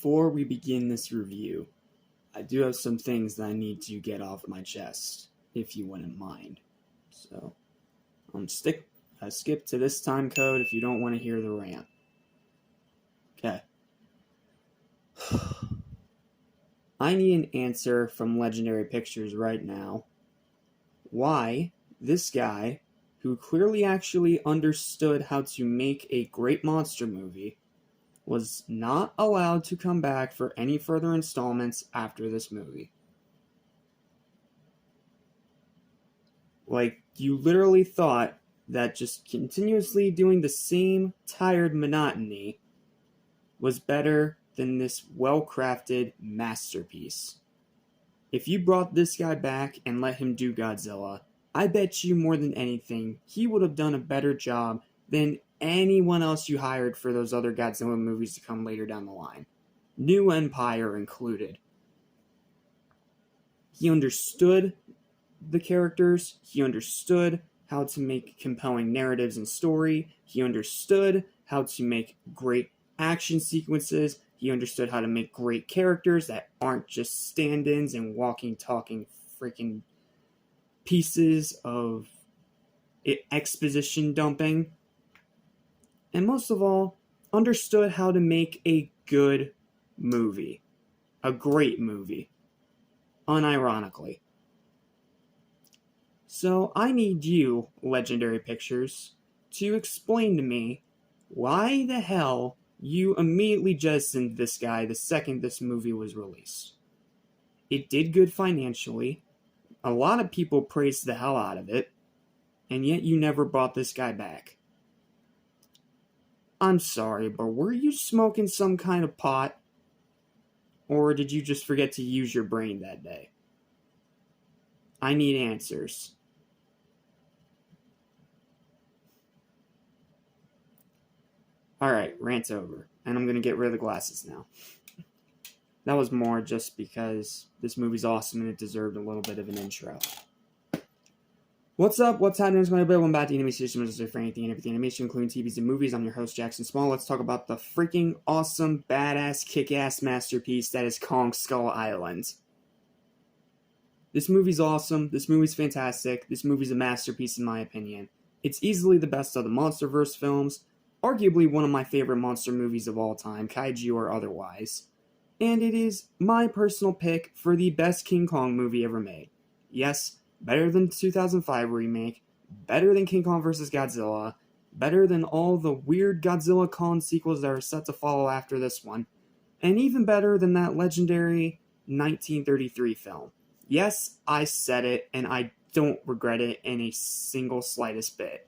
before we begin this review, I do have some things that I need to get off my chest, if you wouldn't mind. So, skip to this time code if you don't want to hear the rant. Okay. I need an answer from Legendary Pictures right now. Why this guy, who clearly actually understood how to make a great monster movie, was not allowed to come back for any further installments after this movie. Like, you literally thought that just continuously doing the same tired monotony was better than this well-crafted masterpiece. If you brought this guy back and let him do Godzilla, I bet you more than anything, he would have done a better job than anyone else you hired for those other Godzilla movies to come later down the line. New Empire included. He understood the characters, he understood how to make compelling narratives and story, he understood how to make great action sequences, he understood how to make great characters that aren't just stand-ins and walking, talking freaking pieces of exposition dumping. And most of all, understood how to make a good movie. A great movie. Unironically. So I need you, Legendary Pictures, to explain to me why the hell you immediately jettisoned this guy the second this movie was released. It did good financially. A lot of people praised the hell out of it. And yet you never brought this guy back. I'm sorry, but were you smoking some kind of pot? Or did you just forget to use your brain that day? I need answers. Alright, rant's over. And I'm going to get rid of the glasses now. That was more just because this movie's awesome and it deserved a little bit of an intro. What's up? What's happening? It's going to be one about the animation system for anything and everything animation, including TVs and movies. I'm your host, Jackson Small. Let's talk about the freaking awesome, badass, kick-ass masterpiece that is Kong Skull Island. This movie's awesome. This movie's fantastic. This movie's a masterpiece in my opinion. It's easily the best of the Monsterverse films. Arguably one of my favorite monster movies of all time, kaiju or otherwise. And it is my personal pick for the best King Kong movie ever made. Yes, better than the 2005 remake, better than King Kong vs. Godzilla, better than all the weird Godzilla Kong sequels that are set to follow after this one, and even better than that legendary 1933 film. Yes, I said it, and I don't regret it in a single slightest bit.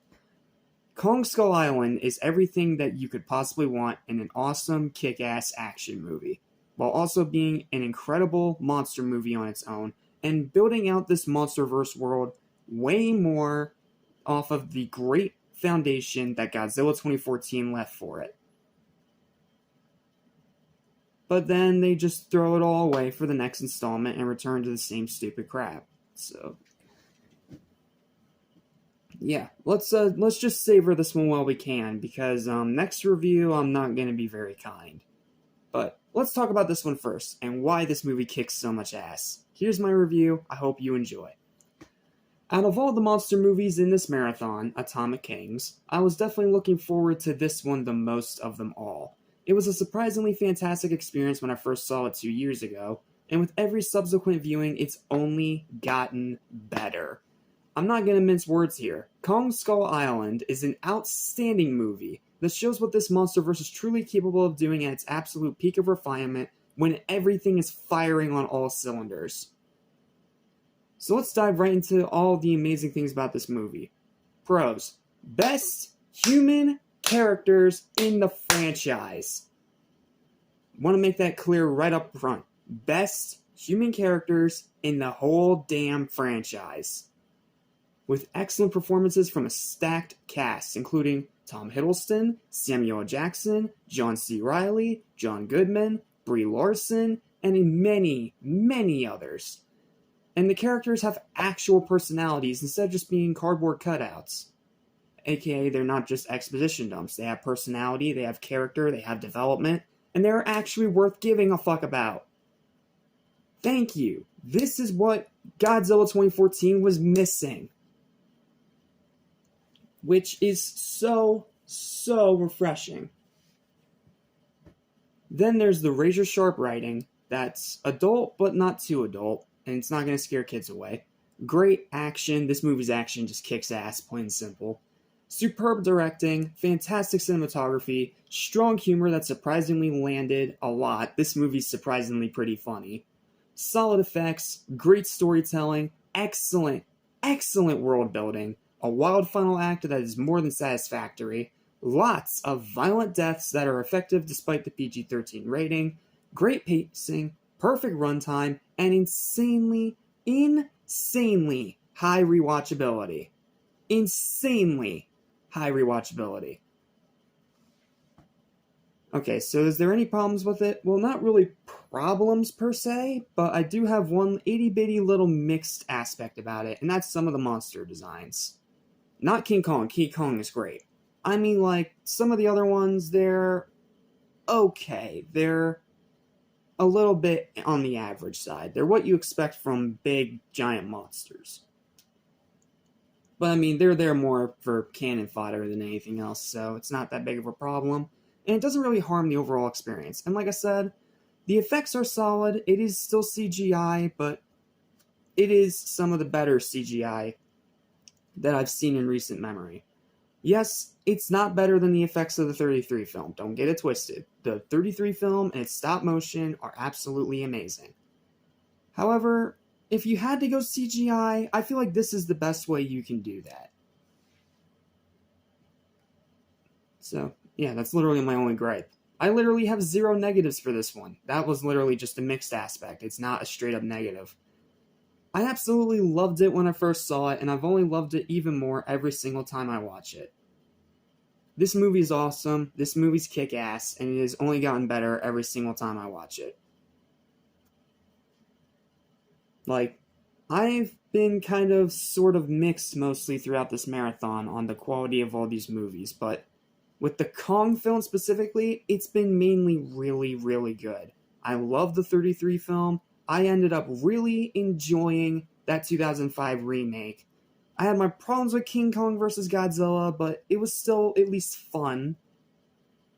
Kong Skull Island is everything that you could possibly want in an awesome, kick-ass action movie, while also being an incredible monster movie on its own, and building out this Monsterverse world way more off of the great foundation that Godzilla 2014 left for it. But then they just throw it all away for the next installment and return to the same stupid crap. So, yeah, let's just savor this one while we can, because next review I'm not going to be very kind. But let's talk about this one first, and why this movie kicks so much ass. Here's my review, I hope you enjoy. Out of all the monster movies in this marathon, Atomic Kings, I was definitely looking forward to this one the most of them all. It was a surprisingly fantastic experience when I first saw it 2 years ago, and with every subsequent viewing, it's only gotten better. I'm not going to mince words here. Kong Skull Island is an outstanding movie that shows what this Monsterverse is truly capable of doing at its absolute peak of refinement when everything is firing on all cylinders. So let's dive right into all the amazing things about this movie. Pros. Best human characters in the franchise. Want to make that clear right up front. Best human characters in the whole damn franchise. With excellent performances from a stacked cast, including Tom Hiddleston, Samuel Jackson, John C. Reilly, John Goodman, Brie Larson, and many, many others. And the characters have actual personalities instead of just being cardboard cutouts. AKA, they're not just exposition dumps. They have personality, they have character, they have development, and they're actually worth giving a fuck about. Thank you. This is what Godzilla 2014 was missing. Which is so refreshing. Then there's the razor sharp writing that's adult but not too adult, and it's not going to scare kids away. Great action. This movie's action just kicks ass, plain and simple. Superb directing, fantastic cinematography, strong humor that surprisingly landed a lot. This movie's surprisingly pretty funny. Solid effects, great storytelling, excellent world building, a wild final act that is more than satisfactory, lots of violent deaths that are effective despite the PG-13 rating, great pacing, perfect runtime, and insanely high rewatchability. Insanely high rewatchability. Okay, so is there any problems with it? Well, not really problems per se, but I do have one itty-bitty little mixed aspect about it, and that's some of the monster designs. Not King Kong. King Kong is great. I mean, like, some of the other ones, they're okay. They're a little bit on the average side. They're what you expect from big, giant monsters. But, I mean, they're there more for cannon fodder than anything else, so it's not that big of a problem. And it doesn't really harm the overall experience. And like I said, the effects are solid. It is still CGI, but it is some of the better CGI that I've seen in recent memory. Yes, it's not better than the effects of the 33 film. Don't get it twisted. The 33 film and its stop motion are absolutely amazing. However, if you had to go CGI, I feel like this is the best way you can do that. So, yeah, that's literally my only gripe. I literally have 0 negatives for this one. That was literally just a mixed aspect. It's not a straight up negative. I absolutely loved it when I first saw it, and I've only loved it even more every single time I watch it. This movie is awesome, this movie's kick-ass, and it has only gotten better every single time I watch it. Like, I've been kind of sort of mixed mostly throughout this marathon on the quality of all these movies, but with the Kong film specifically, it's been mainly really good. I love the 33 film. I ended up really enjoying that 2005 remake. I had my problems with King Kong vs. Godzilla, but it was still at least fun.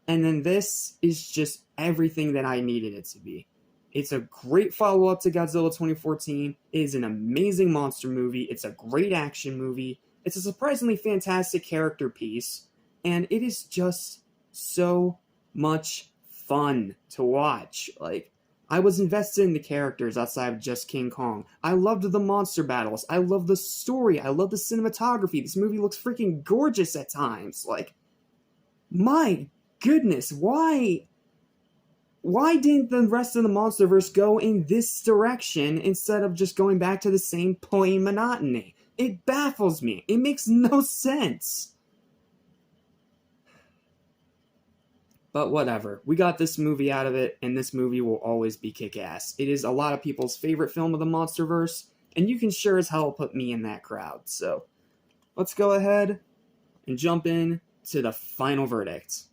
And then this is just everything that I needed it to be. It's a great follow-up to Godzilla 2014. It is an amazing monster movie. It's a great action movie. It's a surprisingly fantastic character piece. And it is just so much fun to watch. Like, I was invested in the characters outside of just King Kong. I loved the monster battles. I loved the story. I loved the cinematography. This movie looks freaking gorgeous at times. Like, my goodness, why didn't the rest of the Monsterverse go in this direction instead of just going back to the same plain monotony? It baffles me. It makes no sense. But whatever. We got this movie out of it, and this movie will always be kick-ass. It is a lot of people's favorite film of the Monsterverse, and you can sure as hell put me in that crowd. So, let's go ahead and jump in to the final verdict.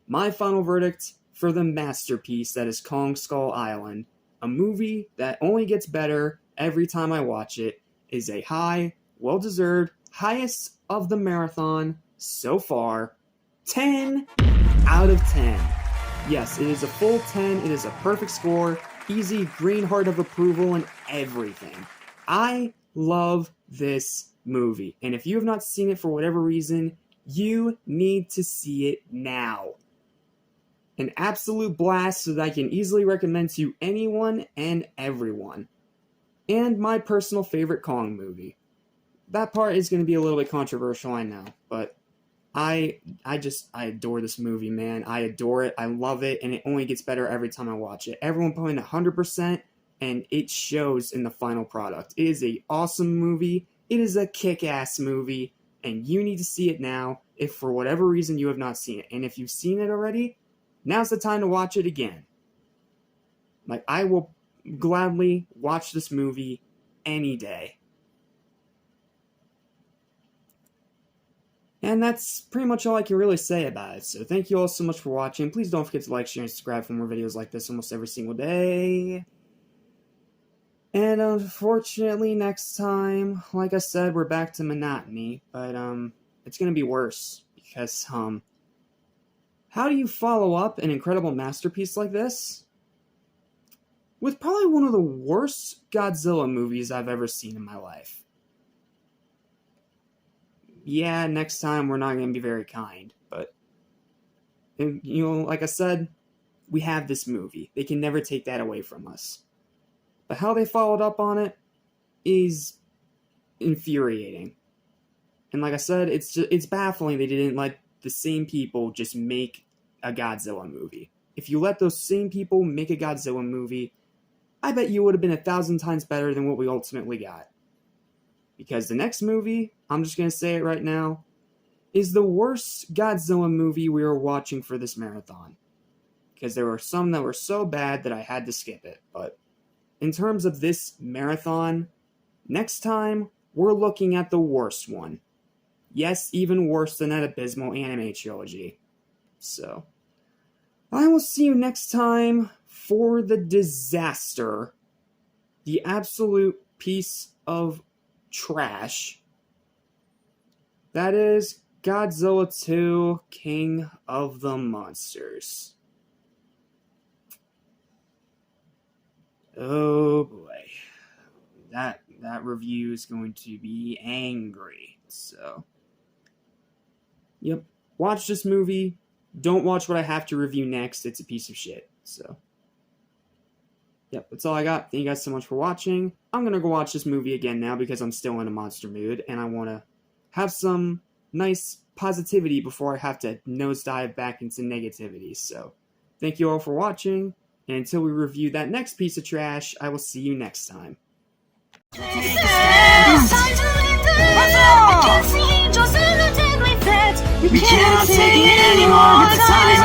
My final verdict for the masterpiece that is Kong Skull Island, a movie that only gets better every time I watch it, is a high, well-deserved, highest of the marathon so far, 10 out of 10. Yes, it is a full 10. It is a perfect score. Easy green heart of approval and everything. I love this movie. And if you have not seen it for whatever reason, you need to see it now. An absolute blast that I can easily recommend to anyone and everyone. And my personal favorite Kong movie. That part is going to be a little bit controversial, I know, but I adore this movie, man. I adore it. I love it, and it only gets better every time I watch it. Everyone put in 100%, and it shows in the final product. It is an awesome movie. It is a kick-ass movie, and you need to see it now if for whatever reason you have not seen it. And if you've seen it already, now's the time to watch it again. Like, I will gladly watch this movie any day. And that's pretty much all I can really say about it. So thank you all so much for watching. Please don't forget to like, share, and subscribe for more videos like this almost every single day. And unfortunately, next time, like I said, we're back to monotony. But it's gonna be worse because how do you follow up an incredible masterpiece like this with probably one of the worst Godzilla movies I've ever seen in my life? Yeah, next time we're not going to be very kind, but, like I said, we have this movie. They can never take that away from us. But how they followed up on it is infuriating. And like I said, it's baffling they didn't let the same people just make a Godzilla movie. If you let those same people make a Godzilla movie, I bet you would have been 1,000 times better than what we ultimately got. Because the next movie, I'm just going to say it right now, is the worst Godzilla movie we were watching for this marathon. Because there were some that were so bad that I had to skip it. But in terms of this marathon, next time, we're looking at the worst one. Yes, even worse than that abysmal anime trilogy. So, I will see you next time for the disaster. The absolute piece of trash. That is Godzilla 2 King of the Monsters. Oh boy. That review is going to be angry. So, yep. Watch this movie. Don't watch what I have to review next. It's a piece of shit. So, yep, that's all I got. Thank you guys so much for watching. I'm going to go watch this movie again now because I'm still in a monster mood and I want to have some nice positivity before I have to nosedive back into negativity. So, thank you all for watching, and until we review that next piece of trash, I will see you next time. We cannot take it anymore. The time